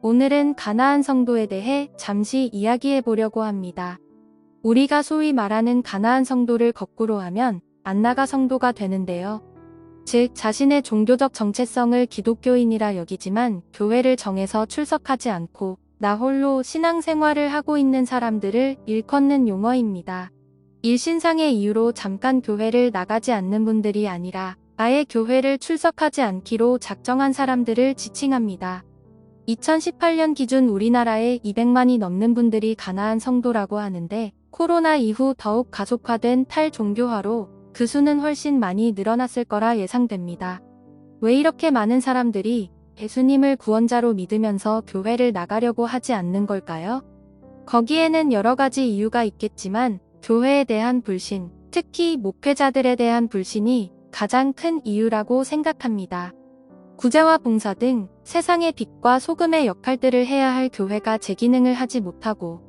오늘은 가나안 성도에 대해 잠시 이야기해 보려고 합니다. 우리가 소위 말하는 가나안 성도를 거꾸로 하면 안나가 성도가 되는데요. 즉 자신의 종교적 정체성을 기독교인이라 여기지만 교회를 정해서 출석하지 않고 나 홀로 신앙생활을 하고 있는 사람들을 일컫는 용어입니다. 일신상의 이유로 잠깐 교회를 나가지 않는 분들이 아니라 아예 교회를 출석하지 않기로 작정한 사람들을 지칭합니다. 2018년 기준 우리나라에 200만이 넘는 분들이 가나안 성도라고 하는데 코로나 이후 더욱 가속화된 탈종교화로 그 수는 훨씬 많이 늘어났을 거라 예상됩니다. 왜 이렇게 많은 사람들이 예수님을 구원자로 믿으면서 교회를 나가려고 하지 않는 걸까요? 거기에는 여러 가지 이유가 있겠지만 교회에 대한 불신, 특히 목회자들에 대한 불신이 가장 큰 이유라고 생각합니다. 구제와 봉사 등 세상의 빛과 소금의 역할들을 해야 할 교회가 제 기능을 하지 못하고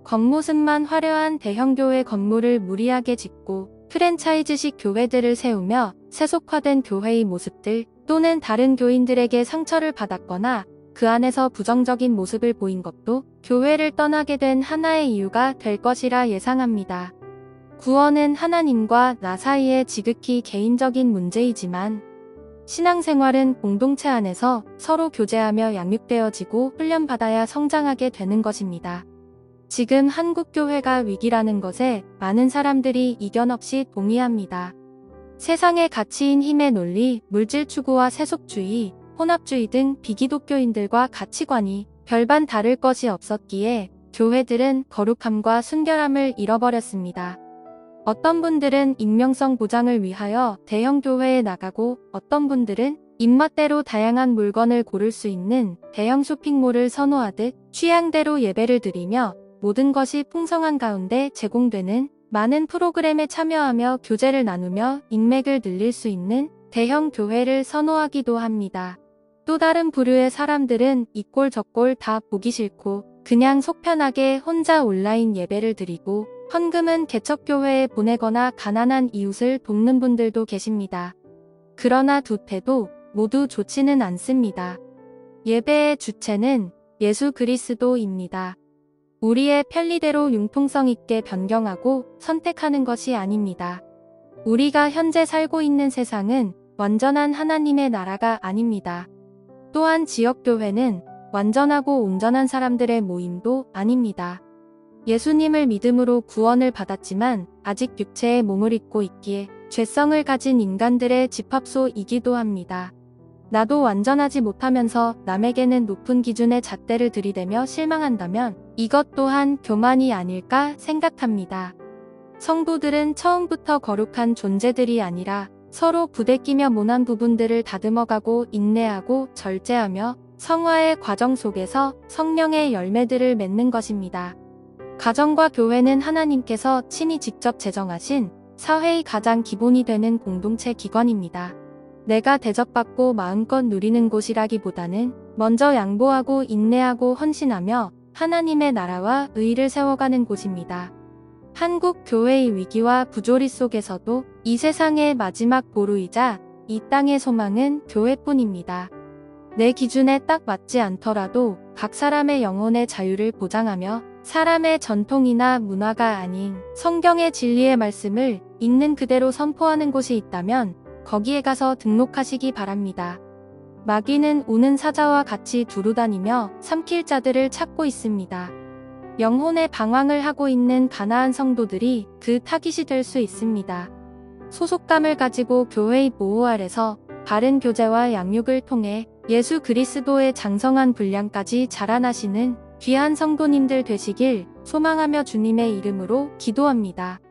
겉모습만 화려한 대형교회 건물을 무리하게 짓고 프랜차이즈식 교회들을 세우며 세속화된 교회의 모습들 또는 다른 교인들에게 상처를 받았거나 그 안에서 부정적인 모습을 보인 것도 교회를 떠나게 된 하나의 이유가 될 것이라 예상합니다. 구원은 하나님과 나 사이의 지극히 개인적인 문제이지만 신앙생활은 공동체 안에서 서로 교제하며 양육되어지고 훈련받아야 성장하게 되는 것입니다. 지금 한국 교회가 위기라는 것에 많은 사람들이 이견 없이 동의합니다. 세상의 가치인 힘의 논리, 물질 추구와 세속주의, 혼합주의 등 비기독교인들과 가치관이 별반 다를 것이 없었기에 교회들은 거룩함과 순결함을 잃어버렸습니다. 어떤 분들은 익명성 보장을 위하여 대형 교회에 나가고 어떤 분들은 입맛대로 다양한 물건을 고를 수 있는 대형 쇼핑몰을 선호하듯 취향대로 예배를 드리며 모든 것이 풍성한 가운데 제공되는 많은 프로그램에 참여하며 교제를 나누며 인맥을 늘릴 수 있는 대형 교회를 선호하기도 합니다. 또 다른 부류의 사람들은 이 꼴 저 꼴 다 보기 싫고 그냥 속편하게 혼자 온라인 예배를 드리고 헌금은 개척교회에 보내거나 가난한 이웃을 돕는 분들도 계십니다. 그러나 두 태도 모두 좋지는 않습니다. 예배의 주체는 예수 그리스도입니다. 우리의 편리대로 융통성 있게 변경하고 선택하는 것이 아닙니다. 우리가 현재 살고 있는 세상은 완전한 하나님의 나라가 아닙니다. 또한 지역교회는 완전하고 온전한 사람들의 모임도 아닙니다. 예수님을 믿음으로 구원을 받았지만 아직 육체의 몸을 입고 있기에 죄성을 가진 인간들의 집합소이기도 합니다. 나도 완전하지 못하면서 남에게는 높은 기준의 잣대를 들이대며 실망한다면 이것 또한 교만이 아닐까 생각합니다. 성도들은 처음부터 거룩한 존재들이 아니라 서로 부대끼며 모난 부분들을 다듬어가고 인내하고 절제하며 성화의 과정 속에서 성령의 열매들을 맺는 것입니다. 가정과 교회는 하나님께서 친히 직접 제정하신 사회의 가장 기본이 되는 공동체 기관입니다. 내가 대접받고 마음껏 누리는 곳이라기보다는 먼저 양보하고 인내하고 헌신하며 하나님의 나라와 의를 세워가는 곳입니다. 한국 교회의 위기와 부조리 속에서도 이 세상의 마지막 보루이자 이 땅의 소망은 교회뿐입니다. 내 기준에 딱 맞지 않더라도 각 사람의 영혼의 자유를 보장하며 사람의 전통이나 문화가 아닌 성경의 진리의 말씀을 있는 그대로 선포하는 곳이 있다면 거기에 가서 등록하시기 바랍니다. 마귀는 우는 사자와 같이 두루다니며 삼킬 자들을 찾고 있습니다. 영혼의 방황을 하고 있는 가나안 성도들이 그 타깃이 될 수 있습니다. 소속감을 가지고 교회의 보호 아래서 바른 교제와 양육을 통해 예수 그리스도의 장성한 분량까지 자라나시는 귀한 성도님들 되시길 소망하며 주님의 이름으로 기도합니다.